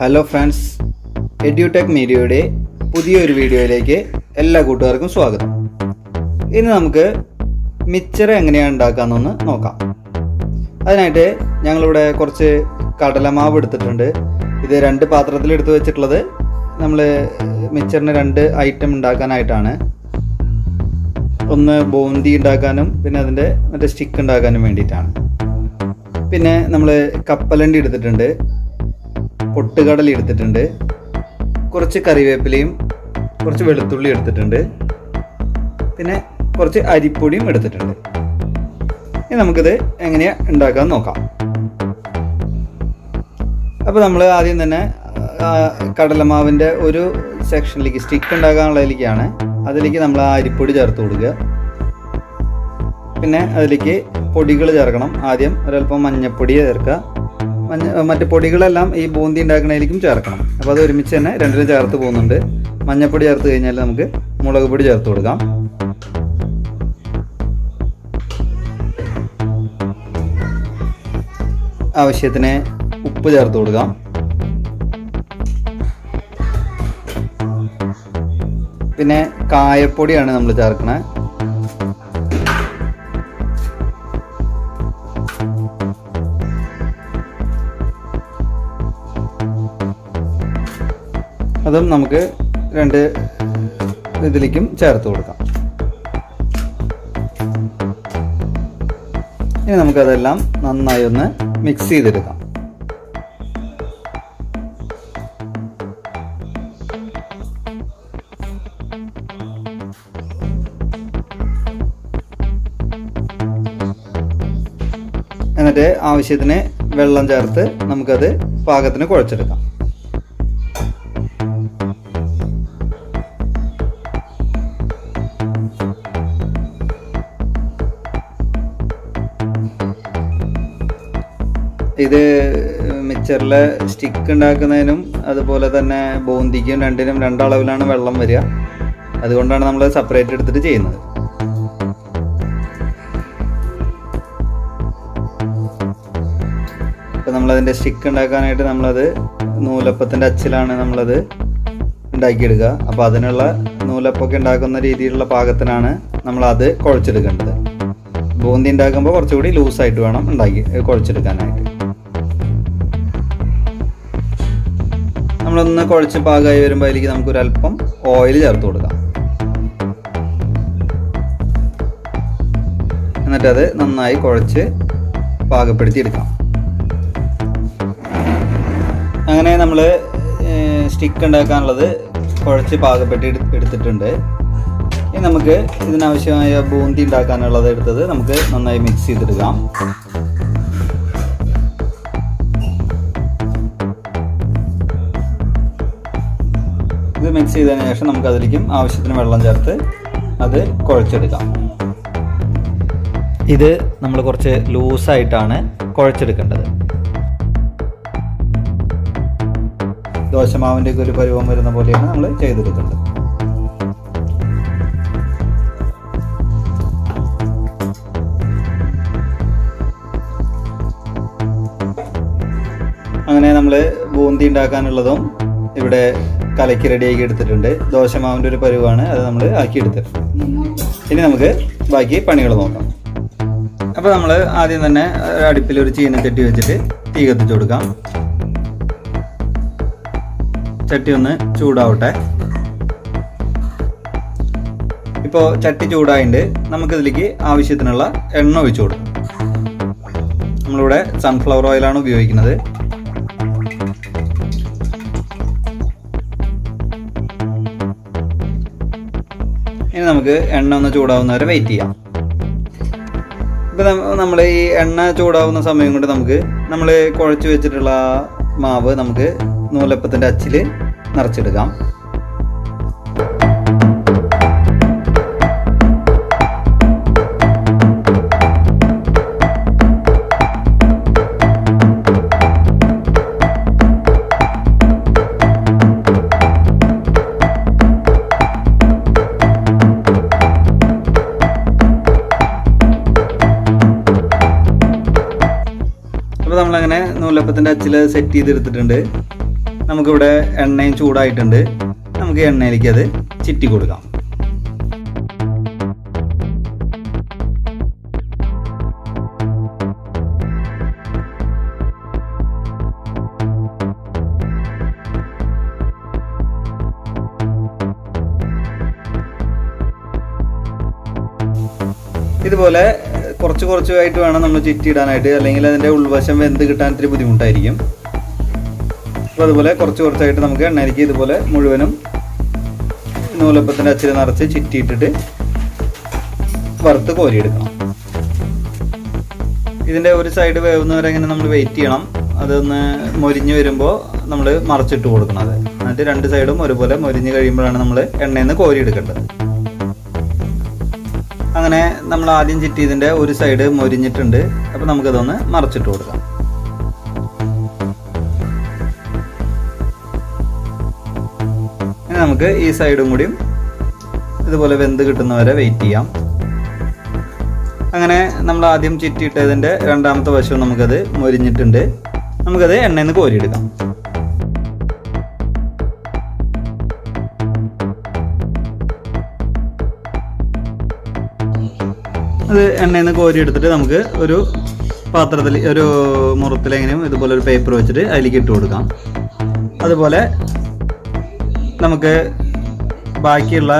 Hello friends, edtech മീഡിയയുടെ പുതിയൊരു വീഡിയോയിലേക്ക് എല്ലാ കൂട്ടുകാർക്കും സ്വാഗതം. ഇന്ന് നമുക്ക് മിച്ചർ എങ്ങനെയാണ് ഉണ്ടാക്കാമെന്നൊന്ന് നോക്കാം. അതിനായിട്ട് ഞങ്ങളിവിടെ കുറച്ച് കടലമാവ് എടുത്തിട്ടുണ്ട്. ഇത് 2 പാത്രത്തിൽ എടുത്ത് വെച്ചിട്ടുള്ളത് നമ്മൾ മിച്ചറിന് 2 ഐറ്റം ഉണ്ടാക്കാനായിട്ടാണ്. ഒന്ന് ബൂന്തി ഉണ്ടാക്കാനും പിന്നെ അതിൻ്റെ മറ്റേ സ്റ്റിക്ക് ഉണ്ടാക്കാനും വേണ്ടിയിട്ടാണ്. പിന്നെ നമ്മൾ കപ്പലണ്ടി എടുത്തിട്ടുണ്ട്, പൊട്ടുകടല എടുത്തിട്ടുണ്ട്, കുറച്ച് കറിവേപ്പിലയും കുറച്ച് വെളുത്തുള്ളി എടുത്തിട്ടുണ്ട്, പിന്നെ കുറച്ച് അരിപ്പൊടിയും എടുത്തിട്ടുണ്ട്. ഇനി നമുക്കിത് എങ്ങനെയാണ് ഉണ്ടാക്കാൻ നോക്കാം. അപ്പോൾ നമ്മൾ ആദ്യം തന്നെ കടലമാവിൻ്റെ ഒരു സെക്ഷനിലേക്ക് സ്റ്റിക്ക് ഉണ്ടാക്കാനുള്ളതിലേക്കാണ്. അതിലേക്ക് നമ്മൾ ആ അരിപ്പൊടി ചേർത്ത് കൊടുക്കുക. പിന്നെ അതിലേക്ക് പൊടികൾ ചേർക്കണം. ആദ്യം ഒരല്പം മഞ്ഞൾപ്പൊടി ചേർക്കുക. മറ്റ് പൊടികളെല്ലാം ഈ ബൂന്തി ഉണ്ടാക്കുന്നതിലേക്കും ചേർക്കണം. അപ്പോൾ അത് ഒരുമിച്ച് തന്നെ രണ്ടിലും ചേർത്ത് പോകുന്നുണ്ട്. മഞ്ഞൾപ്പൊടി ചേർത്ത് കഴിഞ്ഞാൽ നമുക്ക് മുളക് പൊടി ചേർത്ത് കൊടുക്കാം. ആവശ്യത്തിന് ഉപ്പ് ചേർത്ത് കൊടുക്കാം. പിന്നെ കായപ്പൊടിയാണ് നമ്മൾ ചേർക്കണത്. അതും നമുക്ക് 2 ഇതിലേക്കും ചേർത്ത് കൊടുക്കാം. ഇനി നമുക്കതെല്ലാം നന്നായി ഒന്ന് മിക്സ് ചെയ്തെടുക്കാം. എന്നിട്ട് ആവശ്യത്തിന് വെള്ളം ചേർത്ത് നമുക്കത് പാകത്തിന് കുഴച്ചെടുക്കാം. ഇത് മിച്ചറിലെ സ്റ്റിക്ക് ഉണ്ടാക്കുന്നതിനും അതുപോലെ തന്നെ ബൂന്തിക്കും രണ്ടിനും 2 അളവിലാണ് വെള്ളം വരിക. അതുകൊണ്ടാണ് നമ്മൾ സെപ്പറേറ്റ് എടുത്തിട്ട് ചെയ്യുന്നത്. ഇപ്പം നമ്മളതിൻ്റെ സ്റ്റിക്ക് ഉണ്ടാക്കാനായിട്ട് നമ്മളത് നൂലപ്പത്തിൻ്റെ അച്ചിലാണ് നമ്മളത് ഉണ്ടാക്കിയെടുക്കുക. അപ്പോൾ അതിനുള്ള നൂലപ്പൊക്കെ ഉണ്ടാക്കുന്ന രീതിയിലുള്ള പാകത്തിനാണ് നമ്മളത് കുഴച്ചെടുക്കേണ്ടത്. ബൂന്തി ഉണ്ടാക്കുമ്പോൾ കുറച്ചുകൂടി ലൂസായിട്ട് വേണം കുഴച്ചെടുക്കാനായിട്ട്. നമ്മളൊന്ന് കുഴച്ച് പാകമായി വരുമ്പോൾ അതിലേക്ക് നമുക്കൊരല്പം ഓയിൽ ചേർത്ത് കൊടുക്കാം. എന്നിട്ടത് നന്നായി കുഴച്ച് പാകപ്പെടുത്തി എടുക്കാം. അങ്ങനെ നമ്മൾ സ്റ്റിക്ക് ഉണ്ടാക്കാനുള്ളത് കുഴച്ച് പാകപ്പെടുത്തി എടുത്തിട്ടുണ്ട്. ഇനി നമുക്ക് ഇതിനാവശ്യമായ ബൂന്തി ഉണ്ടാക്കാനുള്ളത് എടുത്തത് നമുക്ക് നന്നായി മിക്സ് ചെയ്തെടുക്കാം. ഇത് മിക്സ് ചെയ്തതിന് ശേഷം നമുക്ക് അതിലേക്കും ആവശ്യത്തിന് വെള്ളം ചേർത്ത് അത് കുഴച്ചെടുക്കാം. ഇത് നമ്മൾ കുറച്ച് ലൂസായിട്ടാണ് കുഴച്ചെടുക്കേണ്ടത്. ദോശമാവിൻ്റെ ഒക്കെ ഒരു പരുവം വരുന്ന പോലെയാണ് നമ്മൾ ചെയ്തെടുക്കേണ്ടത്. അങ്ങനെ നമ്മൾ ബൂന്തി ഉണ്ടാക്കാനുള്ളതും ഇവിടെ കലക്കി റെഡിയാക്കി എടുത്തിട്ടുണ്ട്. ദോശമാവിൻ്റെ ഒരു പരുവാണ്, അത് നമ്മൾ ആക്കി എടുത്തിട്ടുണ്ട്. ഇനി നമുക്ക് ബാക്കി പണികൾ നോക്കാം. അപ്പോൾ നമ്മൾ ആദ്യം തന്നെ അടുപ്പിൽ ഒരു ചീനച്ചട്ടി വെച്ചിട്ട് തീ കത്തിച്ചു കൊടുക്കാം. ചട്ടി ഒന്ന് ചൂടാവട്ടെ. ഇപ്പോൾ ചട്ടി ചൂടായിട്ട് നമുക്കിതിലേക്ക് ആവശ്യത്തിനുള്ള എണ്ണ ഒഴിച്ചു കൊടുക്കാം. നമ്മളിവിടെ സൺഫ്ലവർ ഓയിലാണ് ഉപയോഗിക്കുന്നത്. ഇനി നമുക്ക് എണ്ണ ഒന്ന് ചൂടാവുന്നവരെ വെയിറ്റ് ചെയ്യാം. ഇപ്പം നമ്മൾ ഈ എണ്ണ ചൂടാവുന്ന സമയം കൊണ്ട് നമുക്ക് നമ്മൾ കുഴച്ച് വെച്ചിട്ടുള്ള മാവ് നമുക്ക് നൂലപ്പത്തിൻ്റെ അച്ചിൽ നിറച്ചെടുക്കാം. അപ്പോൾ നമ്മളങ്ങനെ നൂലപ്പത്തിൻ്റെ അച്ചിൽ സെറ്റ് ചെയ്തെടുത്തിട്ടുണ്ട്. നമുക്കിവിടെ എണ്ണയും ചൂടായിട്ടുണ്ട്. നമുക്ക് എണ്ണയിലേക്ക് അത് ചിറ്റി കൊടുക്കാം. ഇതുപോലെ കുറച്ചായിട്ട് വേണം നമ്മൾ ചിറ്റിയിടാനായിട്ട്, അല്ലെങ്കിൽ അതിൻ്റെ ഉൾവശം വെന്ത് കിട്ടാൻ ഇത്തിരി ബുദ്ധിമുട്ടായിരിക്കും. അപ്പോൾ അതുപോലെ കുറച്ചായിട്ട് നമുക്ക് എണ്ണയിലേക്ക് ഇതുപോലെ മുഴുവനും നൂലപ്പത്തിൻ്റെ അച്ചിൽ നിറച്ച് ചിറ്റിയിട്ടിട്ട് വറുത്ത് കോരിയെടുക്കണം. ഇതിൻ്റെ ഒരു സൈഡ് വേവുന്നവരെ ഇങ്ങനെ നമ്മൾ വെയിറ്റ് ചെയ്യണം. അതൊന്ന് മൊരിഞ്ഞ് വരുമ്പോൾ നമ്മൾ മറിച്ചിട്ട് കൊടുക്കണം. എന്നിട്ട് രണ്ട് സൈഡും ഒരുപോലെ മൊരിഞ്ഞ് കഴിയുമ്പോഴാണ് നമ്മൾ എണ്ണയിൽ നിന്ന് കോരിയെടുക്കേണ്ടത്. അങ്ങനെ നമ്മൾ ആദ്യം ചിറ്റിയതിൻ്റെ ഒരു സൈഡ് മൊരിഞ്ഞിട്ടുണ്ട്. അപ്പോൾ നമുക്കതൊന്ന് മറിച്ചിട്ട് കൊടുക്കാം. ഇനി നമുക്ക് ഈ സൈഡും കൂടിയും ഇതുപോലെ വെന്ത് കിട്ടുന്നവരെ വെയിറ്റ് ചെയ്യാം. അങ്ങനെ നമ്മൾ ആദ്യം ചിറ്റിയിട്ടതിൻ്റെ രണ്ടാമത്തെ വശവും നമുക്കത് മൊരിഞ്ഞിട്ടുണ്ട്. നമുക്കത് എണ്ണയിൽ നിന്ന് കോരിയെടുക്കാം. അത് എണ്ണയിൽ നിന്ന് കോരി എടുത്തിട്ട് നമുക്ക് ഒരു പാത്രത്തിൽ ഒരു മുറത്തിലെങ്ങനെയും ഇതുപോലെ ഒരു പേപ്പർ വെച്ചിട്ട് അതിലേക്ക് ഇട്ട് കൊടുക്കാം. അതുപോലെ നമുക്ക് ബാക്കിയുള്ള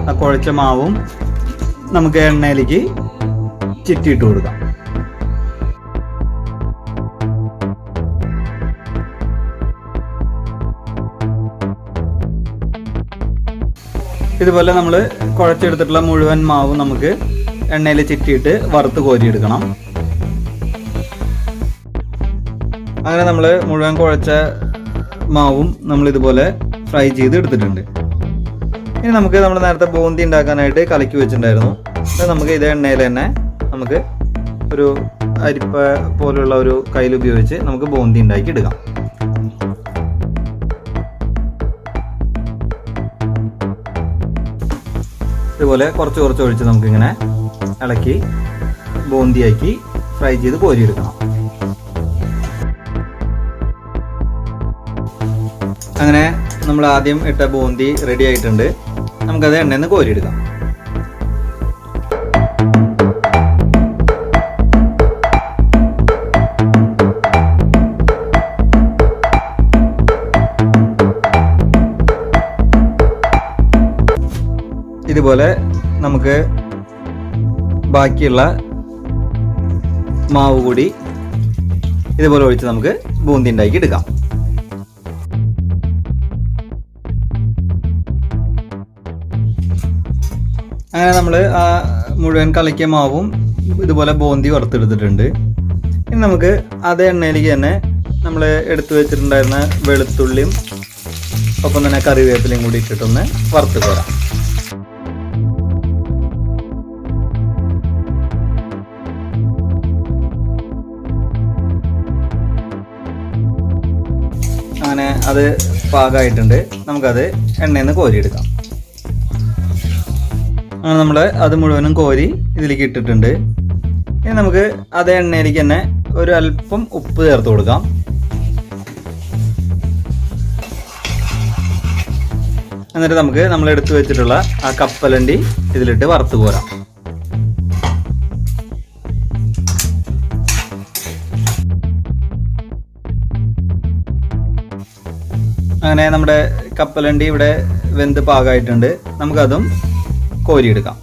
ആ കുഴച്ച മാവും നമുക്ക് എണ്ണയിലേക്ക് ചിറ്റിയിട്ട് കൊടുക്കാം. ഇതുപോലെ നമ്മൾ കുഴച്ചെടുത്തിട്ടുള്ള മുഴുവൻ മാവും നമുക്ക് എണ്ണയിൽ ചിറ്റിയിട്ട് വറുത്ത് കോരിയെടുക്കണം. അങ്ങനെ നമ്മൾ മുഴുവൻ കുഴച്ച മാവും നമ്മൾ ഇതുപോലെ ഫ്രൈ ചെയ്ത് എടുത്തിട്ടുണ്ട്. ഇനി നമുക്ക് നമ്മൾ നേരത്തെ ബൂന്തി ഉണ്ടാക്കാനായിട്ട് കലക്കി വെച്ചിട്ടുണ്ടായിരുന്നു. അത് നമുക്ക് ഇതേ എണ്ണയിൽ തന്നെ നമുക്ക് ഒരു അരിപ്പ പോലുള്ള ഒരു കയ്യിൽ ഉപയോഗിച്ച് നമുക്ക് ബൂന്തി ഉണ്ടാക്കി എടുക്കാം. ഇതുപോലെ കുറച്ച് ഒഴിച്ച് നമുക്കിങ്ങനെ ഇളക്കി ബൂന്തിയാക്കി ഫ്രൈ ചെയ്ത് കോരിയെടുക്കണം. അങ്ങനെ നമ്മൾ ആദ്യം ഇട്ട ബൂന്തി റെഡി ആയിട്ടുണ്ട്. നമുക്കത് എണ്ണയിൽ നിന്ന് കോരിയെടുക്കാം. ഇതുപോലെ നമുക്ക് ബാക്കിയുള്ള മാവ് കൂടി ഇതുപോലെ ഒഴിച്ച് നമുക്ക് ബൂന്തി ഉണ്ടാക്കി എടുക്കാം. അങ്ങനെ നമ്മൾ ആ മുഴുവൻ കലക്കിയ മാവും ഇതുപോലെ ബൂന്തി വറുത്തെടുത്തിട്ടുണ്ട്. ഇനി നമുക്ക് അതേ എണ്ണയിലേക്ക് തന്നെ നമ്മൾ എടുത്തു വെച്ചിട്ടുണ്ടായിരുന്ന വെളുത്തുള്ളിയും ഒപ്പം തന്നെ കറിവേപ്പിലയും കൂടി ഇട്ടിട്ടൊന്ന് വറുത്ത് കോരാം. അങ്ങനെ അത് പാകമായിട്ടുണ്ട്. നമുക്കത് എണ്ണയിൽ നിന്ന് കോരിയെടുക്കാം. അങ്ങനെ നമ്മൾ അത് മുഴുവനും കോരി ഇതിലേക്ക് ഇട്ടിട്ടുണ്ട്. ഇനി നമുക്ക് അതേ എണ്ണയിലേക്ക് തന്നെ ഒരു അല്പം ഉപ്പ് ചേർത്ത് കൊടുക്കാം. എന്നിട്ട് നമുക്ക് നമ്മൾ എടുത്തു വെച്ചിട്ടുള്ള ആ കപ്പലണ്ടി ഇതിലിട്ട് വറുത്ത് കോരാം. അങ്ങനെ നമ്മുടെ കപ്പലണ്ടി ഇവിടെ വെന്ത് പാകമായിട്ടുണ്ട്. നമുക്കതും കോരിയെടുക്കാം.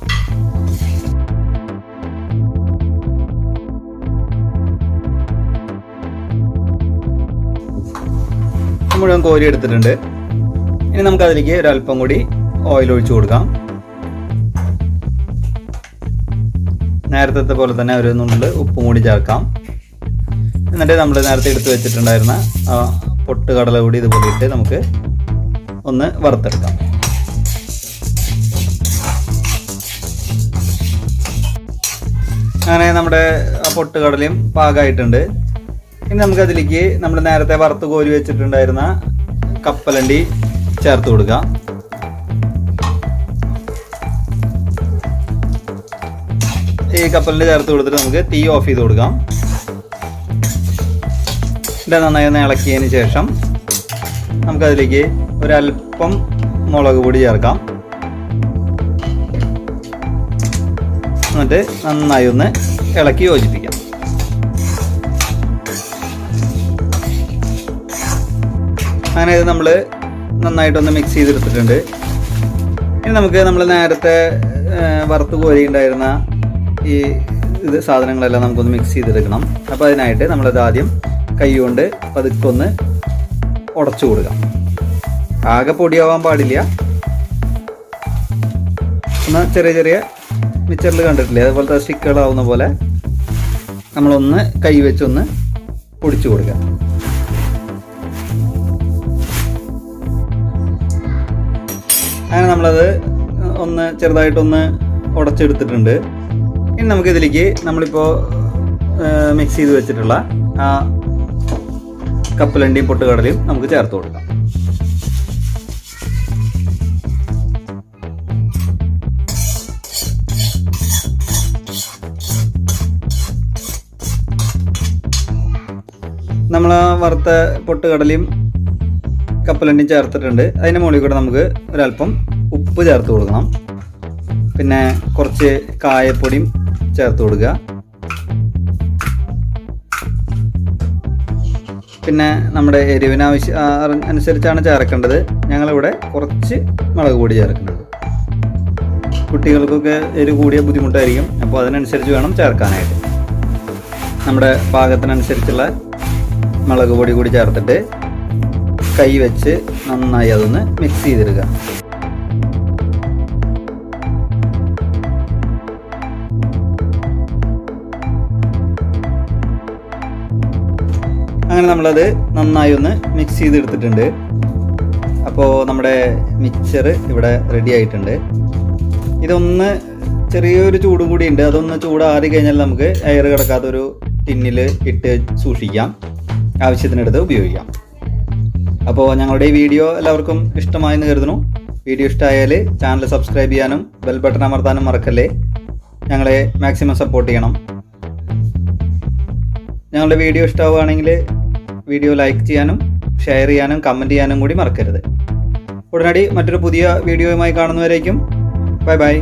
മുഴുവൻ കോരിയെടുത്തിട്ടുണ്ട്. ഇനി നമുക്കതിലേക്ക് ഒരല്പം കൂടി ഓയിൽ ഒഴിച്ചു കൊടുക്കാം. നേരത്തെ പോലെ തന്നെ ഒരു നുള്ള് ഉപ്പും കൂടി ചേർക്കാം. എന്നിട്ട് നമ്മൾ നേരത്തെ എടുത്ത് വെച്ചിട്ടുണ്ടായിരുന്ന പൊട്ടുകടല കൂടി ഇതുപോലെ ഇട്ട് നമുക്ക് ഒന്ന് വറുത്തെടുക്കാം. അങ്ങനെ നമ്മുടെ ആ പൊട്ടുകടലയും പാകമായിട്ടുണ്ട്. ഇനി നമുക്കതിലേക്ക് നമ്മൾ നേരത്തെ വറുത്ത് കോരി വെച്ചിട്ടുണ്ടായിരുന്ന കപ്പലണ്ടി ചേർത്ത് കൊടുക്കാം. ഈ കപ്പലണ്ടി ചേർത്ത് കൊടുത്തിട്ട് നമുക്ക് തീ ഓഫ് ചെയ്ത് കൊടുക്കാം. ഇത് നന്നായി ഒന്ന് ഇളക്കിയതിന് ശേഷം നമുക്കതിലേക്ക് ഒരല്പം മുളക് പൊടി ചേർക്കാം. എന്നിട്ട് നന്നായി ഒന്ന് ഇളക്കി യോജിപ്പിക്കാം. അങ്ങനെ ഇത് നമ്മൾ നന്നായിട്ടൊന്ന് മിക്സ് ചെയ്തെടുത്തിട്ടുണ്ട്. ഇനി നമുക്ക് നമ്മൾ നേരത്തെ വറുത്ത് കോരിയുണ്ടായിരുന്ന ഈ സാധനങ്ങളെല്ലാം നമുക്കൊന്ന് മിക്സ് ചെയ്തെടുക്കണം. അപ്പോൾ അതിനായിട്ട് നമ്മളത് ആദ്യം കൈ കൊണ്ട് പതുക്കെ ഒന്ന് ഉടച്ചു കൊടുക്കാം. ആകെ പൊടിയാവാൻ പാടില്ല. ഒന്ന് ചെറിയ ചെറിയ മിക്സറിൽ കണ്ടിട്ടില്ലേ, അതുപോലത്തെ സ്റ്റിക്കുകളാവുന്ന പോലെ നമ്മളൊന്ന് കൈ വെച്ചൊന്ന് പൊടിച്ചു കൊടുക്കുക. അങ്ങനെ നമ്മളത് ഒന്ന് ചെറുതായിട്ടൊന്ന് ഉടച്ചെടുത്തിട്ടുണ്ട്. ഇനി നമുക്കിതിലേക്ക് നമ്മളിപ്പോൾ മിക്സ് ചെയ്ത് വെച്ചിട്ടുള്ള ആ കപ്പലണ്ടിയും പൊട്ടുകടലയും നമുക്ക് ചേർത്ത് കൊടുക്കാം. നമ്മൾ ആ വറുത്ത പൊട്ടുകടലയും കപ്പലണ്ടിയും ചേർത്തിട്ടുണ്ട്. അതിൻ്റെ മുകളിൽ കൂടെ നമുക്ക് ഒരല്പം ഉപ്പ് ചേർത്ത് കൊടുക്കണം. പിന്നെ കുറച്ച് കായപ്പൊടിയും ചേർത്ത് കൊടുക്കുക. പിന്നെ നമ്മുടെ എരിവിന് അനുസരിച്ചാണ് ചേർക്കേണ്ടത്. ഞങ്ങളിവിടെ കുറച്ച് മുളക് പൊടി ചേർക്കുന്നുണ്ട്. കുട്ടികൾക്കൊക്കെ എരിവ് കൂടിയ ബുദ്ധിമുട്ടായിരിക്കും, അപ്പോൾ അതിനനുസരിച്ച് വേണം ചേർക്കാനായിട്ട്. നമ്മുടെ പാകത്തിനനുസരിച്ചുള്ള മുളക് പൊടി കൂടി ചേർത്തിട്ട് കൈ വെച്ച് നന്നായി അതൊന്ന് മിക്സ് ചെയ്തെടുക്കുക. അങ്ങനെ നമ്മളത് നന്നായി ഒന്ന് മിക്സ് ചെയ്തെടുത്തിട്ടുണ്ട്. അപ്പോൾ നമ്മുടെ മിക്സർ ഇവിടെ റെഡി ആയിട്ടുണ്ട്. ഇതൊന്ന് ചെറിയൊരു ചൂട് കൂടി ഉണ്ട്. അതൊന്ന് ചൂടാറി കഴിഞ്ഞാൽ നമുക്ക് എയർ കിടക്കാത്തൊരു ടിന്നിൽ ഇട്ട് സൂക്ഷിക്കാം, ആവശ്യത്തിനെടുത്ത് ഉപയോഗിക്കാം. അപ്പോൾ ഞങ്ങളുടെ ഈ വീഡിയോ എല്ലാവർക്കും ഇഷ്ടമായെന്ന് കരുതുന്നു. വീഡിയോ ഇഷ്ടമായാൽ ചാനൽ സബ്സ്ക്രൈബ് ചെയ്യാനും ബെൽ ബട്ടൺ അമർത്താനും മറക്കല്ലേ. ഞങ്ങളെ മാക്സിമം സപ്പോർട്ട് ചെയ്യണം. ഞങ്ങളുടെ വീഡിയോ ഇഷ്ടമാവുകയാണെങ്കിൽ വീഡിയോ ലൈക്ക് ചെയ്യാനും ഷെയർ ചെയ്യാനും കമൻറ്റ് ചെയ്യാനും കൂടി മറക്കരുത്. ഉടനടി മറ്റൊരു പുതിയ വീഡിയോയുമായി കാണുന്നവരേക്കും ബൈ ബൈ.